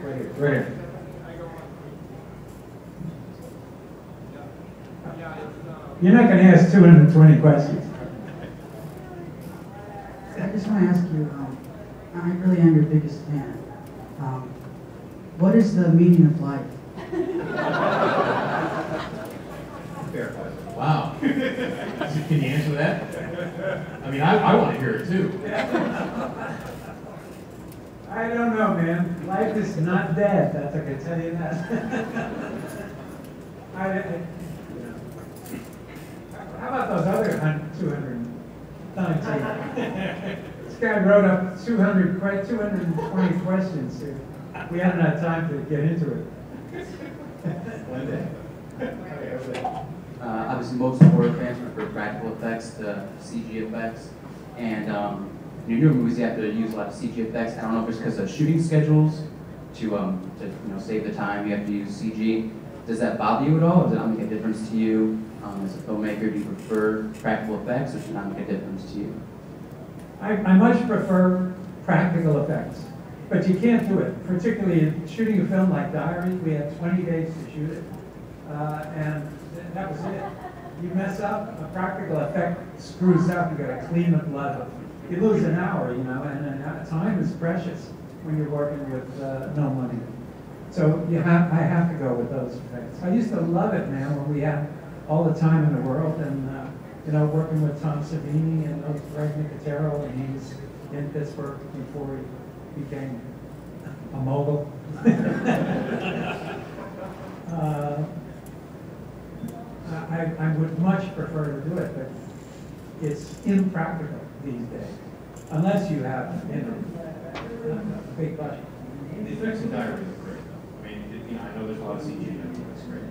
Right here. You're not going to ask 220 questions. I just want to ask you, I really am your biggest fan. What is the meaning of life? Wow. Can you answer that? I mean, I want to hear it too. I don't know, man. Life is not dead. That's I can tell you that. How about those other 219? This guy wrote up 220 questions here. We haven't had time to get into it. One day. Obviously, most horror fans prefer practical effects to CG effects, and in newer movies you have to use a lot of CG effects. I don't know if it's because of shooting schedules to save the time you have to use CG. Does that bother you at all? Does that not make a difference to you as a filmmaker? Do you prefer practical effects, or does it not make a difference to you? I much prefer practical effects, but you can't do it. Particularly in shooting a film like Diary, we had 20 days to shoot it, and that was it. You mess up, a practical effect screws up. You got to clean the blood up. You lose an hour, you know, and time is precious when you're working with no money. So I have to go with those effects. I used to love it, man, when we had all the time in the world, and working with Tom Savini and Greg Nicotero, and he was in Pittsburgh before he became a mogul. I would much prefer to do it, but it's impractical these days, unless you have a big budget. The effects in Diary are great, though. I mean, I know there's a lot of CG in it, but it's great.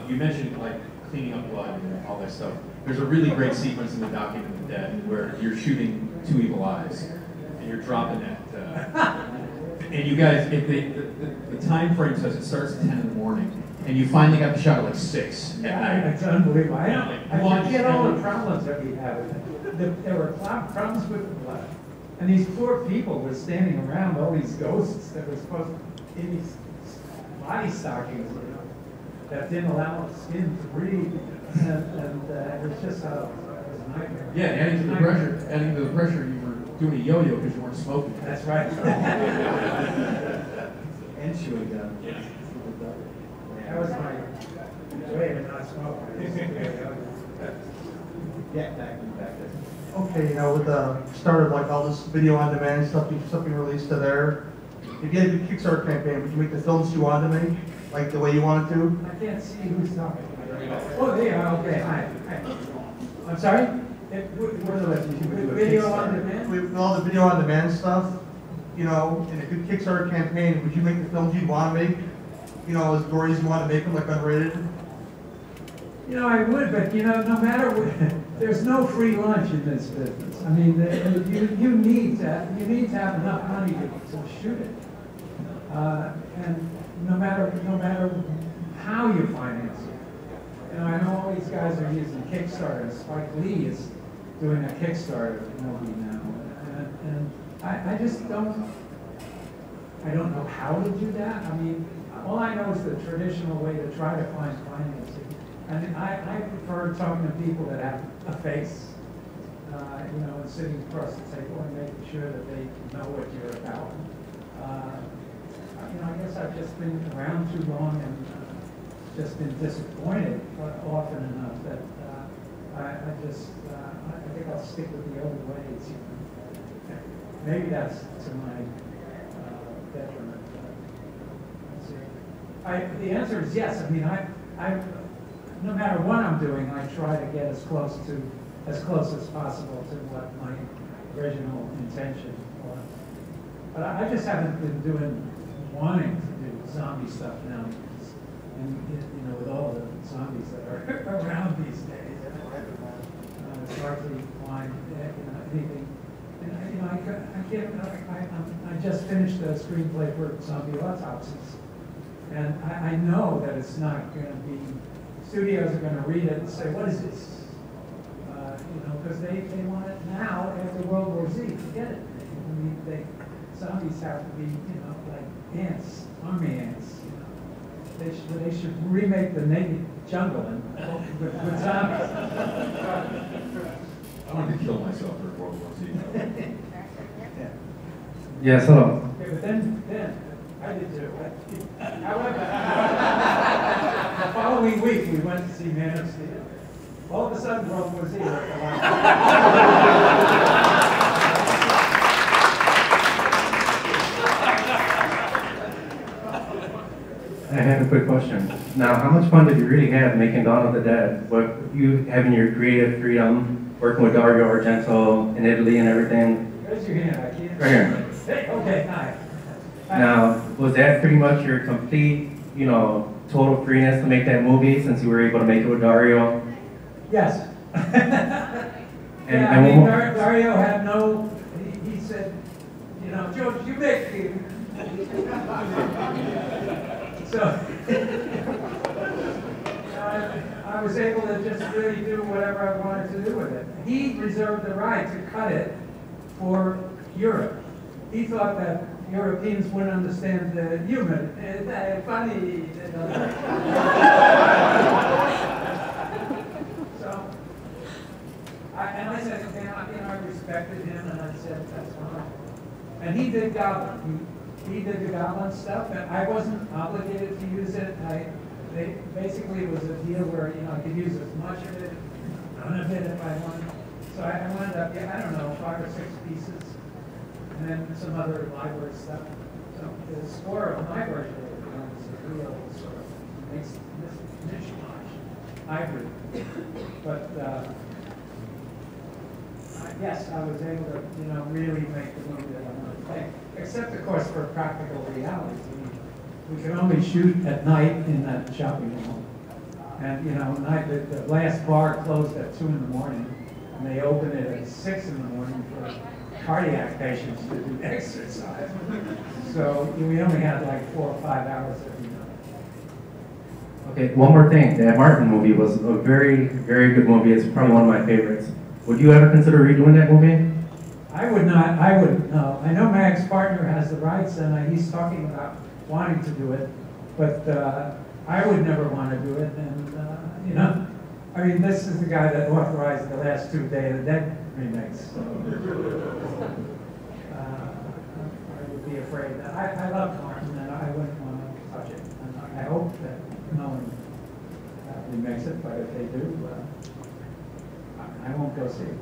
You mentioned like cleaning up blood and all that stuff. There's a really great sequence in The Document of the Dead where you're shooting Two Evil Eyes, and you're dropping that. And you guys, the time frame says it starts at 10 in the morning, and you finally got the shot at like 6 at night. It's unbelievable. I forget all the problems that we have with it. There were problems with the blood. And these poor people were standing around, all these ghosts that were supposed to, in these body stockings, that didn't allow the skin to breathe. And it was just it was a nightmare. Yeah, adding to the pressure, you were doing a yo-yo because you weren't smoking. That's right. And chewing gum. Yeah. That was my way to not smoke. Yeah, back there. Okay, with the start of like all this video on demand stuff, something released to there. If you had a Kickstarter campaign, would you make the films you wanted to make, like the way you wanted to? I can't see who's talking. Oh, there you are. Okay, hi. I'm sorry? Video on demand? With all the video on demand stuff, in a good Kickstarter campaign, would you make the films you'd want to make? As gory as you want to make them, like unrated? I would, but no matter what, there's no free lunch in this business. I mean, you need to have enough money to shoot it, and no matter how you finance it. I know all these guys are using Kickstarter. Spike Lee is doing a Kickstarter movie now, and I just don't know how to do that. I mean, all I know is the traditional way to try to find financing. And I prefer talking to people that have a face, and sitting across the table and making sure that they know what you're about. I guess I've just been around too long and just been disappointed often enough that I think I'll stick with the old ways. Maybe that's to my detriment. Let's see. The answer is yes. I mean, no matter what I'm doing, I try to get as close as possible to what my original intention was. But I just haven't been wanting to do zombie stuff now, and with all the zombies that are around these days, it's hard to find anything. And I just finished a screenplay for Zombie Autopsies, and I know that it's not going to be. Studios are going to read it and say, what is this? Because they want it now after World War Z. Forget it. I mean, zombies have to be, like ants, army ants, They should remake the naked jungle with zombies. I wanted to kill myself for World War Z. Yes, hello. Okay, but then, I did too. However, the following week, we went to see Man of Steel. All of a sudden, World War Z was alive. I have a quick question. Now, how much fun did you really have making Dawn of the Dead? What you having your creative freedom, working with Dario Argento in Italy and everything? Raise your hand, I can't. Right here. Hey, okay, hi. Now, was that pretty much your complete, total freeness to make that movie since you were able to make it with Dario? Yes. And one more- Dario had no, he said, George, you make it. So, I was able to just really do whatever I wanted to do with it. He reserved the right to cut it for Europe. He thought that Europeans wouldn't understand the humor. Funny. So, I said, I respected him, and I said, that's fine. And he did Goblin. He did the Goblin stuff, and I wasn't obligated to use it. Basically, it was a deal where, I could use as much of it, none of it if I wanted. So I wound up, I don't know, 5 or 6 pieces, and then some other library stuff. So the score of my version of it is a real sort of mishmash hybrid. But yes, I was able to, really make the movie that I wanted to make. Except, of course, for practical realities. We could only shoot at night in that shopping mall. And, the last bar closed at 2 in the morning, and they opened it at 6 in the morning for cardiac patients to do exercise. So we only had like 4 or 5 hours every night. Okay, one more thing. That Martin movie was a very, very good movie. It's probably one of my favorites. Would you ever consider redoing that movie? I would not. I would no. I know my ex-partner has the rights, and he's talking about wanting to do it, but I would never want to do it. And this is the guy that authorized the last 2 Day of the Dead remakes. So, I would be afraid that I love Martin, and I wouldn't want to touch it. And I hope that no one remakes it, but if they do, I won't go see it.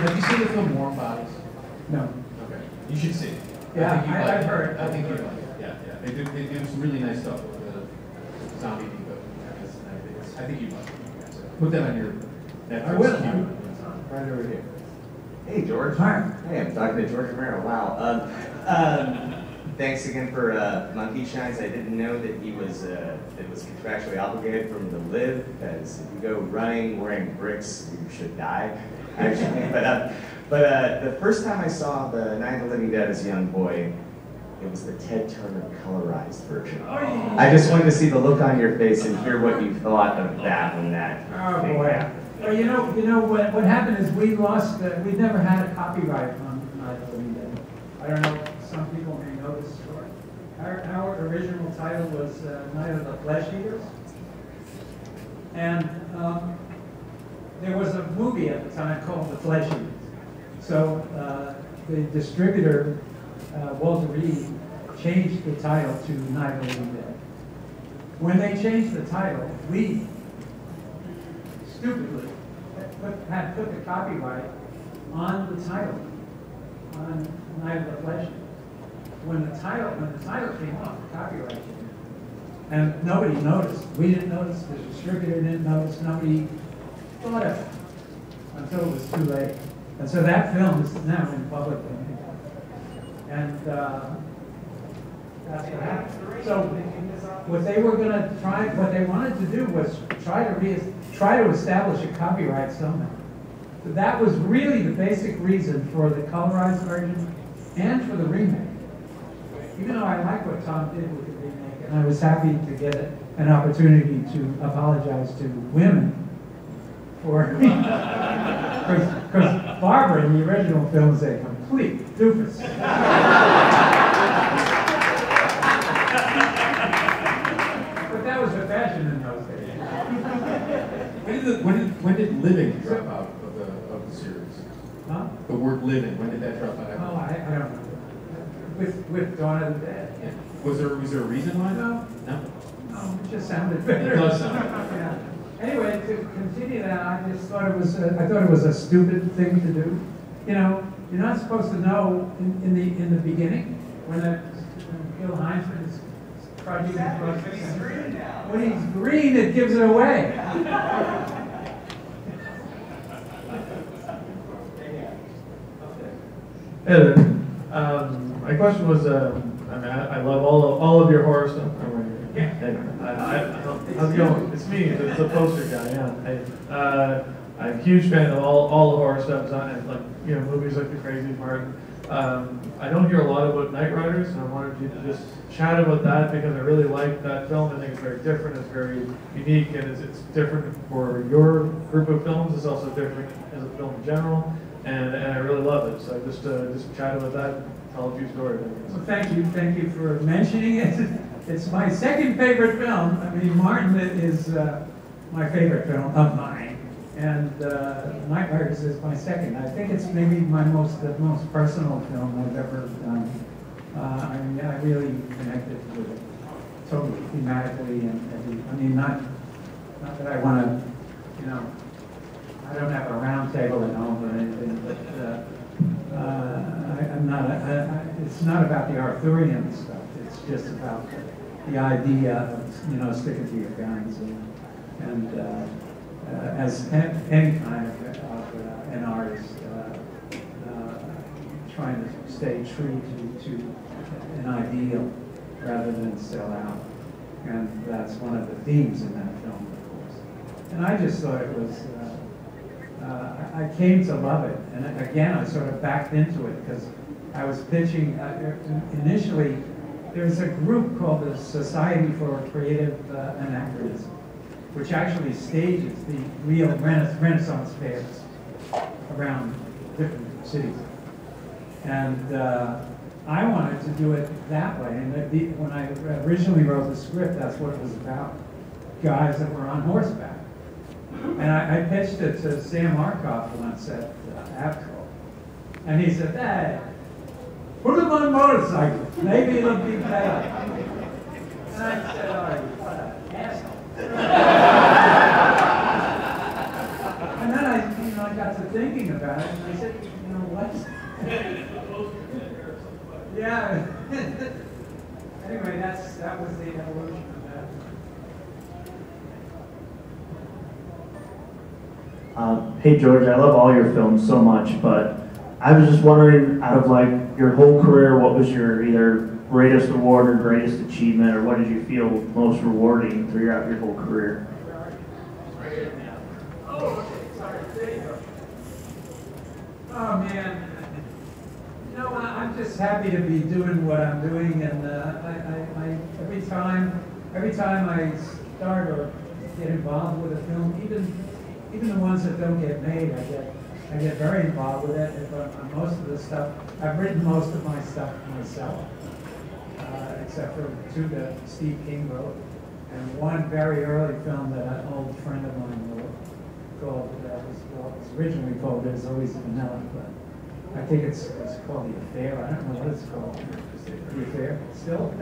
Have you seen the film Warm Bodies? No. Okay. You should see it. Yeah, I've heard. I think you'd like it. Yeah. They do some really nice stuff with the zombie people. I think you'd like it. So put that on your Netflix I will. queue. Right over here. Hey, George. Hi. Hey, I'm talking to George Romero. Wow. Thanks again for Monkey Shines. I didn't know that he was contractually obligated for him to live, because if you go running wearing bricks, you should die. Actually, but the first time I saw the Night of the Living Dead as a young boy, it was the Ted Turner colorized version. Oh, yeah. I just wanted to see the look on your face and hear what you thought of that when that. Oh thing boy. happened. Well, what happened is we we never had a copyright on Night of the Living Dead. I don't know, some people may know this story. Our original title was Night of the Flesh Eaters. And there was a movie at the time called The Flesh Eaters. So the distributor, Walter Reed, changed the title to Night of the Living Dead. When they changed the title, we stupidly had put the copyright on the title, on Night of the Flesh Eaters. When the title came off, the copyright came off. And nobody noticed. We didn't notice, the distributor didn't notice, nobody thought of it until it was too late. And so that film is now in public domain. And that's what happened. So what they were going to try, what they wanted to do was try to establish a copyright somehow. So that was really the basic reason for the colorized version and for the remake. Even though I like what Tom did with the remake, and I was happy to get an opportunity to apologize to women for, because Barbara in the original film is a complete doofus. But that was the fashion in those days. When did living drop out of the series? Huh? The word living, when did that drop out? Oh, I don't know. With Dawn of the Dead. Yeah. Was there a reason why? No. No? No, it just sounded better. It does sound better. Yeah. Anyway, to continue that, I just thought it was a stupid thing to do. You know, you're not supposed to know in the beginning when Bill Heinzman is trudging across the center. When he's green, it gives it away. Hey there. My question was, I love all of your horror stuff. Hey, how's it going? It's me, it's the poster guy. Yeah. Hey, I'm a huge fan of all the horror stuff, and like movies like The Crazy Part. I don't hear a lot about Knight Riders, and I wanted you to just chat about that because I really like that film. I think it's very different, it's very unique, and it's different for your group of films. It's also different as a film in general, and I really love it. So just chat about that, tell a few stories. Well, thank you for mentioning it. It's my second favorite film. I mean, Martin is my favorite film of mine, and Knight Riders is my second. I think it's maybe the most personal film I've ever done. I mean, I really connected with it totally thematically, and I mean, not that I want to, I don't have a round table at home or anything, but I'm not. It's not about the Arthurian stuff. It's just about the idea of sticking to your guns and as any kind of an artist trying to stay true to an ideal rather than sell out, and that's one of the themes in that film, of course. And I just thought it was. I came to love it, and again, I sort of backed into it because I was pitching initially. There's a group called the Society for Creative Anachronism, which actually stages the real Renaissance fairs around different cities. And I wanted to do it that way. And when I originally wrote the script, that's what it was about, guys that were on horseback. And I pitched it to Sam Arkoff once at APCO. And he said, hey, put them on motorcycles. Maybe it'll be better. And I said, all right, what an asshole. And then I got to thinking about it, and I said, what? Yeah. Anyway, that was the evolution of that. Hey George, I love all your films so much, but I was just wondering, out of like your whole career, what was your either greatest award or greatest achievement, or what did you feel most rewarding throughout your whole career? Oh, sorry. There you go. Oh man, I'm just happy to be doing what I'm doing, and I every time I start or get involved with a film, even the ones that don't get made, I get very involved with it. Most of the stuff, I've written most of my stuff myself, except for two that Steve King wrote, and one very early film that an old friend of mine wrote, called, it was originally called There's Always Vanilla, but I think it's called The Affair. I don't know what it's called. The Affair, still?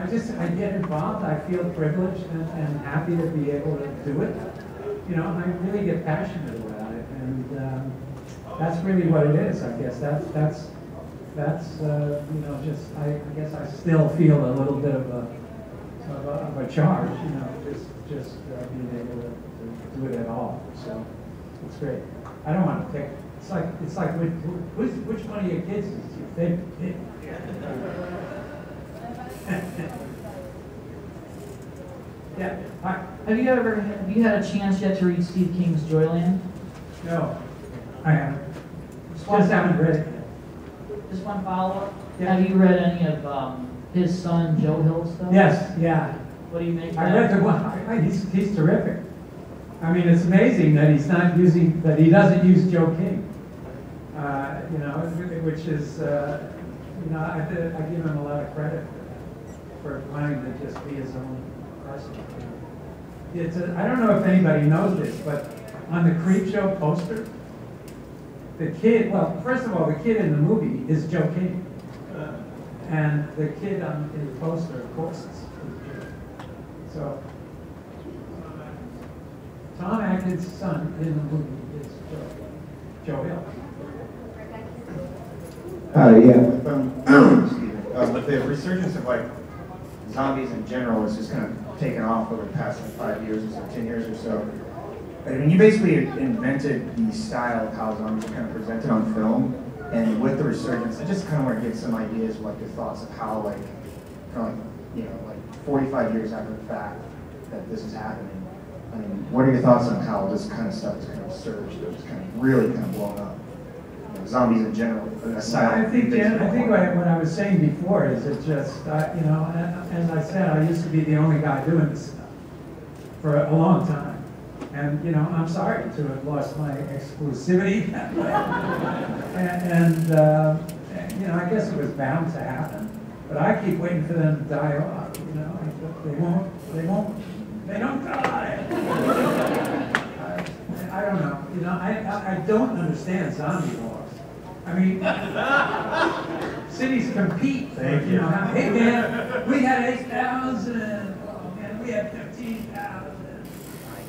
I get involved. I feel privileged and happy to be able to do it. I really get passionate about it, and that's really what it is. I guess that's just I guess I still feel a little bit of a charge. Just being able to do it at all. So it's great. I don't want to pick. It's like which one of your kids is your favorite kid? Yeah. Have you had a chance yet to read Steve King's Joyland? No, I haven't. Just haven't read it yet. Just one follow-up. Yeah. Have you read any of his son Joe Hill's stuff? Yes, yeah. What do you make of I that? read the one. He's terrific. I mean, it's amazing that that he doesn't use Joe King. You know, which is, you know, I give him a lot of credit for wanting to just be his own person. I don't know if anybody knows this, but on the Creepshow poster, the kid, well, first of all, the kid in the movie is Joe King. And the kid in the poster, of course, is Joe. So, Tom Atkins' son in the movie is Joe Hill. With the resurgence of like zombies in general, it's just kind of taken off over the past like 5 years or so, 10 years or so. I mean, you basically invented the style of how zombies are kind of presented on film, and with the resurgence, I just kind of want to get some ideas of like your thoughts of how like, kind of like, you know, like 45 years after the fact that this is happening. I mean, what are your thoughts on how this kind of stuff is kind of surged, or just kind of really kind of blown up? Zombies in general. I think what I was saying before is it just, you know, as I said, I used to be the only guy doing this stuff for a long time. And, you know, I'm sorry to have lost my exclusivity. and you know, I guess it was bound to happen. But I keep waiting for them to die off, you know. They don't die. I don't know. You know, I don't understand zombie wars. I mean, cities compete. Thank you. You know, hey man, we had 8,000. Oh man, we had 15,000.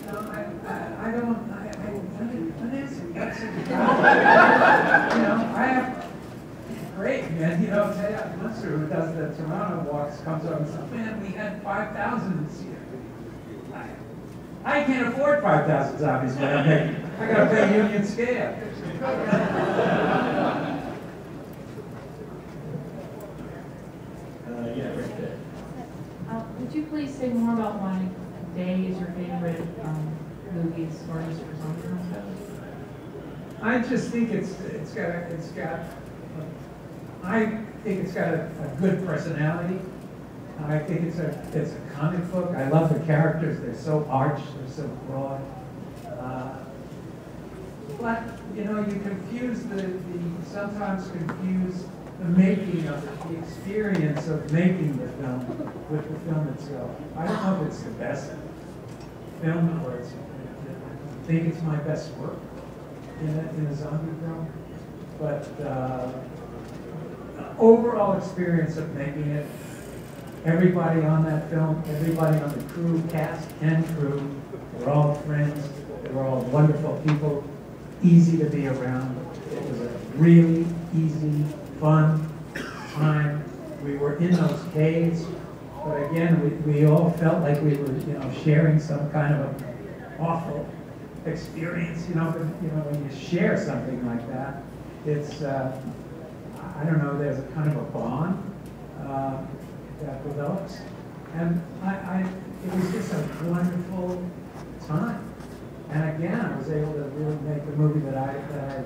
You know, you know, I have great man. You know, Ted Munster, who does the Toronto walks, comes up and says, "Man, we had 5,000 this year." I can't afford 5,000 zombies, but I gotta pay union scale. Yeah, right there. Would you please say more about why Day is your favorite movies or just for zombie films? I just think it's got a good personality. I think it's a comic book. I love the characters. They're so arch. They're so broad. But you know, you sometimes confuse the making of it, the experience of making the film with the film itself. I don't know if it's the best film or I think it's my best work in a zombie film. But the overall experience of making it, everybody on that film, everybody on the crew, cast and crew, were all friends. They were all wonderful people, easy to be around. It was a really easy, fun time. We were in those caves, but again, we all felt like we were, you know, sharing some kind of an awful experience. You know, but, you know, when you share something like that, it's I don't know. There's a kind of a bond that develops, and it was just a wonderful time. And again, I was able to really make the movie that I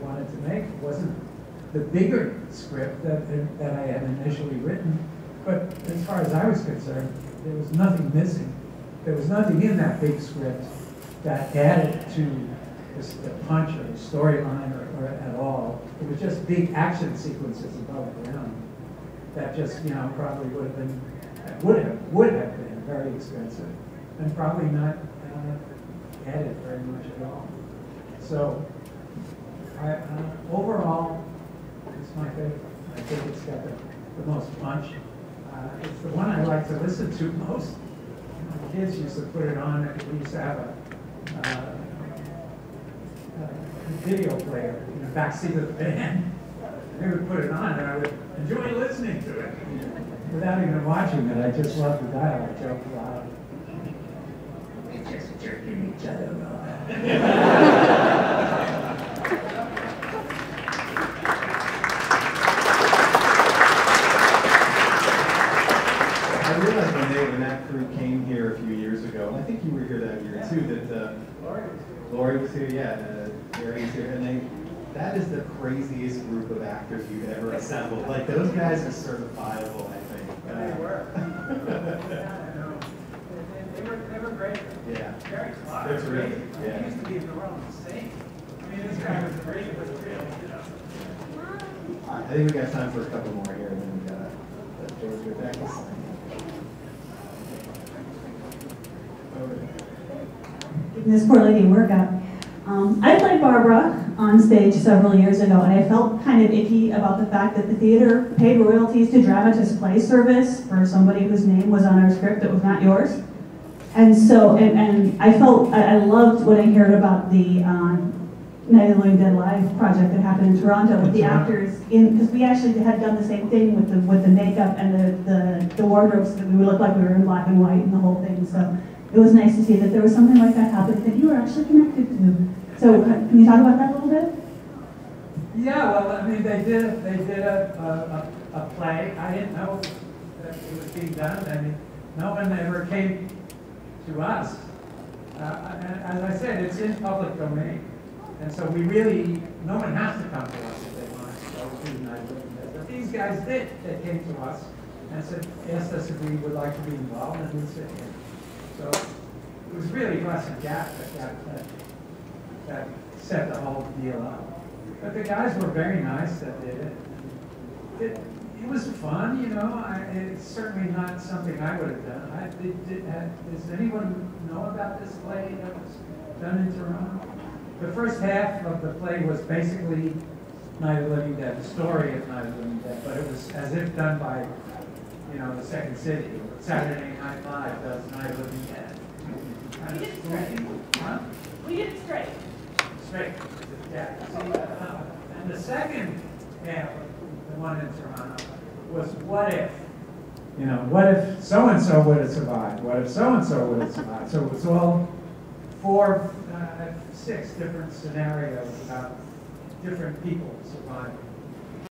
wanted to make. It wasn't the bigger script that I had initially written, but as far as I was concerned, there was nothing missing. There was nothing in that big script that added to the punch or the storyline or at all. It was just big action sequences above ground that just, you know, probably would have been very expensive and probably not added very much at all. So overall, it's my favorite. I think it's got the most punch. It's the one I like to listen to most. My kids used to put it on. We used to have a video player in the backseat of the van. They would put it on, and I would enjoy listening to it without even watching it. I just love the dialogue. Joke loud. They're just jerking each other off. I realized when that crew came here a few years ago, and I think you were here that year too, that Lori was here, Gary was here, and that is the craziest group of actors you've ever assembled. Like, those guys are certifiable, I think. They were. They were they were great. Yeah. Very clever. They're terrific. Yeah. He used to be in the wrong state. I mean, this guy was great, was real, you know. I think we got time for a couple more here, and then we got George Rebecca. Over there. Giving this poor lady a workout. I played Barbara on stage several years ago, and I felt kind of icky about the fact that the theater paid royalties to Dramatis Play Service for somebody whose name was on our script that was not yours. And so, and I felt, I loved when I heard about the Night of the Living Dead Live project that happened in Toronto with the actors in, because we actually had done the same thing with the makeup and the wardrobes, that we would look like we were in black and white and the whole thing. So it was nice to see that there was something like that happening that you were actually connected to. So can you talk about that a little bit? Yeah, well, I mean, they did a play. I didn't know that it was being done. I mean, no one ever came to us. As I said, it's in public domain. And so we really, no one has to come to us if they want to go to Night of the Living Dead. But these guys did. They came to us and said, asked us if we would like to be involved, and we said, yeah. So it was really Russ and Jack that set the whole deal up. But the guys were very nice that did it. It was fun, you know. It's certainly not something I would have done. Does anyone know about this play that was done in Toronto? The first half of the play was basically Night of the Living Dead, the story of Night of the Living Dead, but it was as if done by, you know, the Second City. Saturday Night Live does Night of the Living Dead. We did it straight. Huh? We did it straight. Straight. Yeah. And the second half, the one in Toronto, was what if? You know, what if so-and-so would have survived? What if so-and-so would have survived? So it was all 6 different scenarios about different people surviving.